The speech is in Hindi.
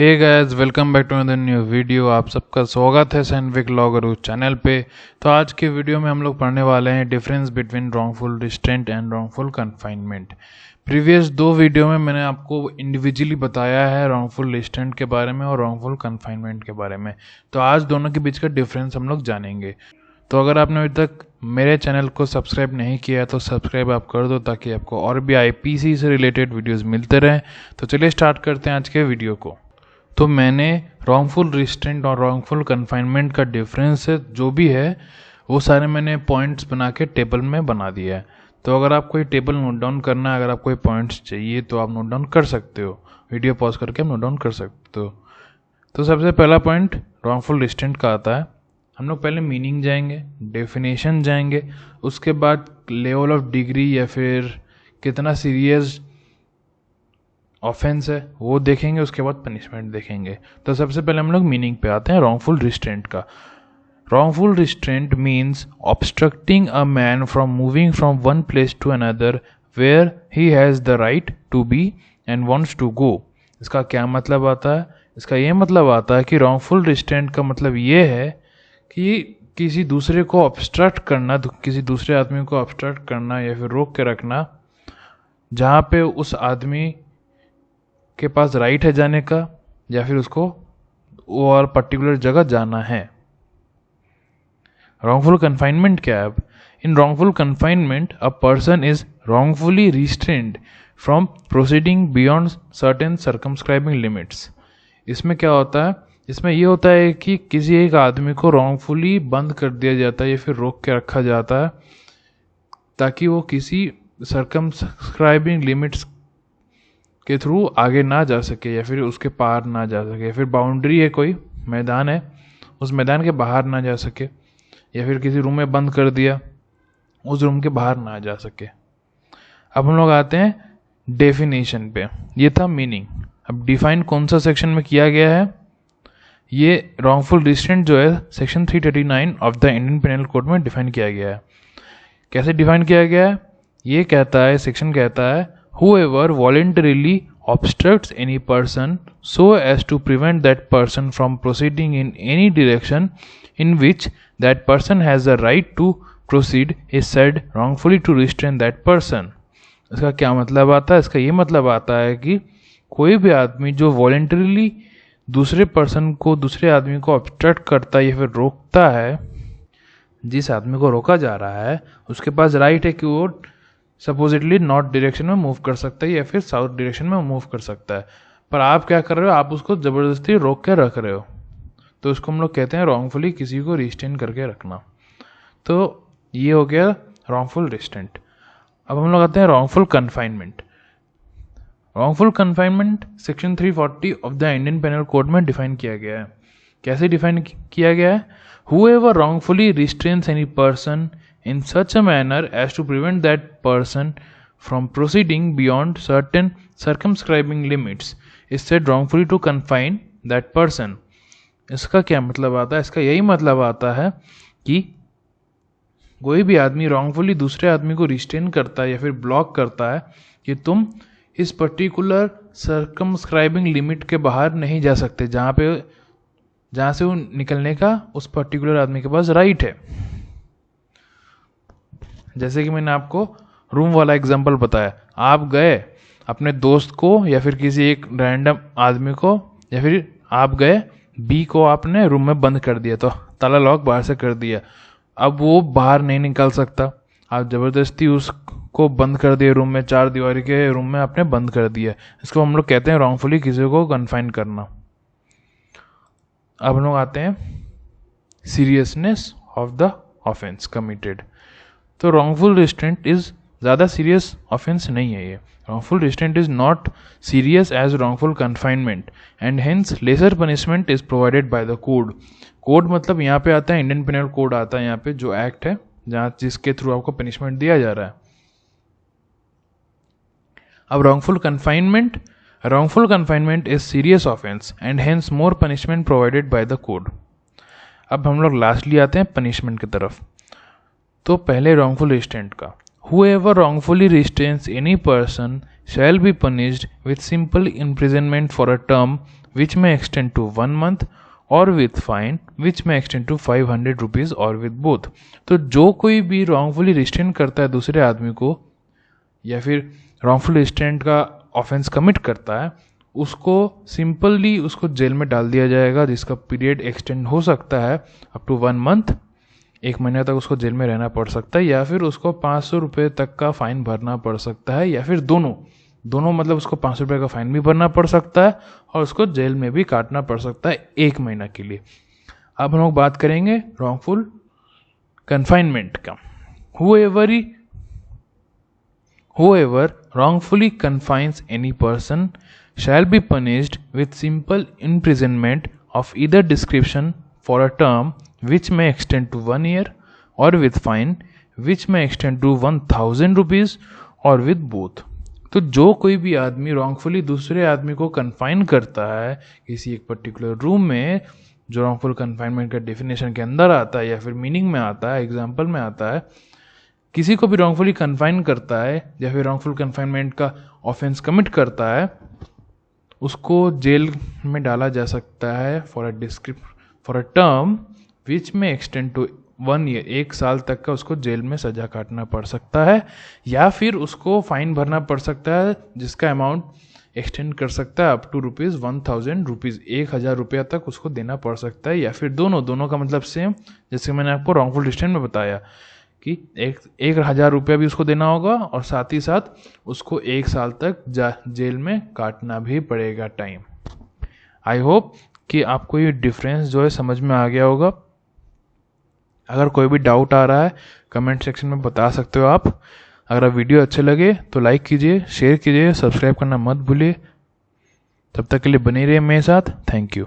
Hey guys, welcome back to another new video. आप सबका स्वागत है सैनविक लॉ गुरु चैनल पे। तो आज के वीडियो में हम लोग पढ़ने वाले हैं difference between wrongful restraint and wrongful confinement. Previous दो वीडियो में मैंने आपको इंडिविजुअली बताया है रॉन्गफुल रिस्ट्रेंट के बारे में और रॉन्गफुल कन्फाइनमेंट के बारे में। तो आज दोनों के बीच का डिफरेंस हम लोग जानेंगे। तो अगर आपने अभी तक मेरे चैनल को सब्सक्राइब नहीं किया है तो सब्सक्राइब आप कर दो ताकि आपको और भी आईपीसी से रिलेटेड वीडियोस मिलते रहें। तो चलिए स्टार्ट करते हैं आज के वीडियो को। तो मैंने रॉन्गफुल रिस्ट्रेंट और रॉन्गफुल कन्फाइनमेंट का डिफरेंस जो भी है वो सारे मैंने पॉइंट्स बना के टेबल में बना दिया है। तो अगर आप कोई टेबल नोट डाउन करना है, अगर आप कोई पॉइंट्स चाहिए तो आप नोट डाउन कर सकते हो, वीडियो पॉज करके आप नोट डाउन कर सकते हो। तो सबसे पहला पॉइंट रॉन्गफुल रिस्ट्रेंट का आता है। हम लोग पहले मीनिंग जाएंगे, डेफिनेशन जाएंगे, उसके बाद लेवल ऑफ डिग्री या फिर कितना सीरियस ऑफेंस है वो देखेंगे, उसके बाद पनिशमेंट देखेंगे। तो सबसे पहले हम लोग मीनिंग पे आते हैं रॉन्गफुल रिस्ट्रेंट का। Wrongful restraint means obstructing a man from moving from one place to another where he has the right to be and wants to go. इसका क्या मतलब आता है? इसका ये मतलब आता है कि रॉन्गफुल रिस्ट्रेंट का मतलब ये है कि किसी दूसरे को ऑब्स्ट्रक्ट करना, किसी दूसरे आदमी को ऑब्स्ट्रक्ट करना या फिर रोक के रखना जहाँ पे उस आदमी के पास राइट है जाने का या फिर उसको वो और पर्टिकुलर जगह जाना है। रॉन्गफुल कन्फाइनमेंट क्या है? In wrongful confinement a person is wrongfully restrained from proceeding beyond certain circumscribing limits. इसमें क्या होता है? इसमें ये होता है कि किसी एक आदमी को रॉन्गफुली बंद कर दिया जाता है या फिर रोक के रखा जाता है ताकि वो किसी सर्कमस्क्राइबिंग लिमिट्स के थ्रू आगे ना जा सके या फिर उसके पार ना जा सके। फिर बाउंड्री है, कोई मैदान है, उस मैदान के बाहर ना जा सके, या फिर किसी रूम में बंद कर दिया, उस रूम के बाहर ना जा सके। अब हम लोग आते हैं डेफिनेशन पे। ये था मीनिंग। अब डिफाइन कौन सा सेक्शन में किया गया है? ये रॉन्गफुल रिस्ट्रेंट जो है section 339 of the Indian penal code में डिफाइन किया गया है। कैसे डिफाइन किया गया है? ये कहता है, सेक्शन कहता है, whoever voluntarily obstructs any person so as to prevent that person from proceeding in any direction in which that person has the right to proceed is said wrongfully to restrain that person। इसका क्या मतलब आता है? इसका ये मतलब आता है कि कोई भी आदमी जो वॉलेंटरीली दूसरे पर्सन को, दूसरे आदमी को ऑब्स्ट्रक्ट करता है या फिर रोकता है, जिस आदमी को रोका जा रहा है उसके पास राइट है कि वो सपोजिटली नॉर्थ डायरेक्शन में मूव कर सकता है या फिर साउथ डायरेक्शन में मूव कर सकता है, पर आप क्या कर रहे हो? आप उसको ज़बरदस्ती रोक के रख रहे हो। तो उसको हम लोग कहते हैं रॉन्गफुली किसी को रिस्ट्रेन करके रखना। तो ये हो गया रॉन्गफुल रिस्ट्रेंट। अब हम लोग आते हैं wrongful confinement. Wrongful confinement section 340 of the Indian penal code में डिफाइन किया गया है। कैसे डिफाइन किया गया है? Whoever wrongfully restrains any person in such a manner as to prevent that person from proceeding beyond certain circumscribing limits is said wrongfully to confine that person। इसका क्या मतलब आता है? इसका यही मतलब आता है कि कोई भी आदमी रॉन्गफुली दूसरे आदमी को रिस्ट्रेन करता है या फिर ब्लॉक करता है कि तुम इस पर्टिकुलर सर्कमस्क्राइबिंग लिमिट के बाहर नहीं जा सकते, जहाँ से वो निकलने का उस पर्टिकुलर आदमी के पास राइट है। जैसे कि मैंने आपको रूम वाला एग्जांपल बताया, आप गए अपने दोस्त को या फिर किसी एक रैंडम आदमी को, या फिर आप गए बी को आपने रूम में बंद कर दिया, तो ताला लॉक बाहर से कर दिया, अब वो बाहर नहीं निकल सकता। आप ज़बरदस्ती उसको बंद कर दिए रूम में, चार दीवारी के रूम में आपने बंद कर दिया। इसको हम लोग कहते हैं रॉन्गफुली किसी को कन्फाइन करना। अब हम लोग आते हैं seriousness of the offence committed. तो रॉन्गफुल रिस्ट्रेंट इज ज़्यादा सीरियस ऑफेंस नहीं है। ये wrongful restraint is not serious as wrongful confinement and hence lesser punishment is provided by the code. Code मतलब यहाँ पे आता है इंडियन पेनल कोड आता है, यहाँ पे जो एक्ट है जहाँ जिसके थ्रू आपको पनिशमेंट दिया जा रहा है। अब wrongful confinement is serious offence and hence more punishment provided by the code. अब हम लोग लास्टली आते हैं पनिशमेंट की तरफ। तो पहले रॉन्गफुल रिस्ट्रेंट का, whoever wrongfully restrains any person shall be punished with simple imprisonment for a term which may extend to 1 month or with fine which may extend to 500 rupees or with both। तो जो कोई भी wrongfully restrain करता है दूसरे आदमी को या फिर wrongful restraint का ऑफेंस कमिट करता है, उसको सिंपली उसको जेल में डाल दिया जाएगा, जिसका पीरियड एक्सटेंड हो सकता है अप टू 1 मंथ, 1 महीने तक उसको जेल में रहना पड़ सकता है, या फिर उसको 500 रुपये तक का फाइन भरना पड़ सकता है, या फिर दोनों मतलब उसको 500 रुपये का फाइन भी भरना पड़ सकता है और उसको जेल में भी काटना पड़ सकता है 1 महीना के लिए। अब हम लोग बात करेंगे रॉन्गफुल कन्फाइनमेंट का। Whoever wrongfully confines any person shall be punished with simple imprisonment of either description for a term which may extend to 1 year or with fine which may extend to 1000 rupees or with both। तो जो कोई भी आदमी रॉन्गफुली दूसरे आदमी को कन्फाइन करता है किसी एक पर्टिकुलर रूम में, जो रॉन्गफुल कन्फाइनमेंट का डेफिनेशन के अंदर आता है या फिर मीनिंग में आता है, एग्जाम्पल में आता है, किसी को भी रॉन्गफुली कन्फाइन करता है या फिर रॉन्गफुल कन्फाइनमेंट का ऑफेंस कमिट करता है, उसको जेल में डाला जा सकता है फॉर अ टर्म विच में एक्सटेंड टू 1 ईयर, 1 साल तक का उसको जेल में सजा काटना पड़ सकता है, या फिर उसको फाइन भरना पड़ सकता है जिसका अमाउंट एक्सटेंड कर सकता है अप टू 1000 रुपीज़, 1000 रुपया तक उसको देना पड़ सकता है, या फिर दोनों का मतलब सेम, जैसे मैंने आपको रॉन्गफुल रिस्ट्रेंट में बताया कि 1000 रुपया भी उसको देना होगा और साथ ही साथ उसको 1 साल तक जेल में काटना भी पड़ेगा टाइम। आई होप कि आपको ये डिफरेंस जो है समझ में आ गया होगा। अगर कोई भी डाउट आ रहा है कमेंट सेक्शन में बता सकते हो आप। अगर आप वीडियो अच्छे लगे तो लाइक कीजिए, शेयर कीजिए, सब्सक्राइब करना मत भूलिए। तब तक के लिए बने रहिए मेरे साथ। Thank you.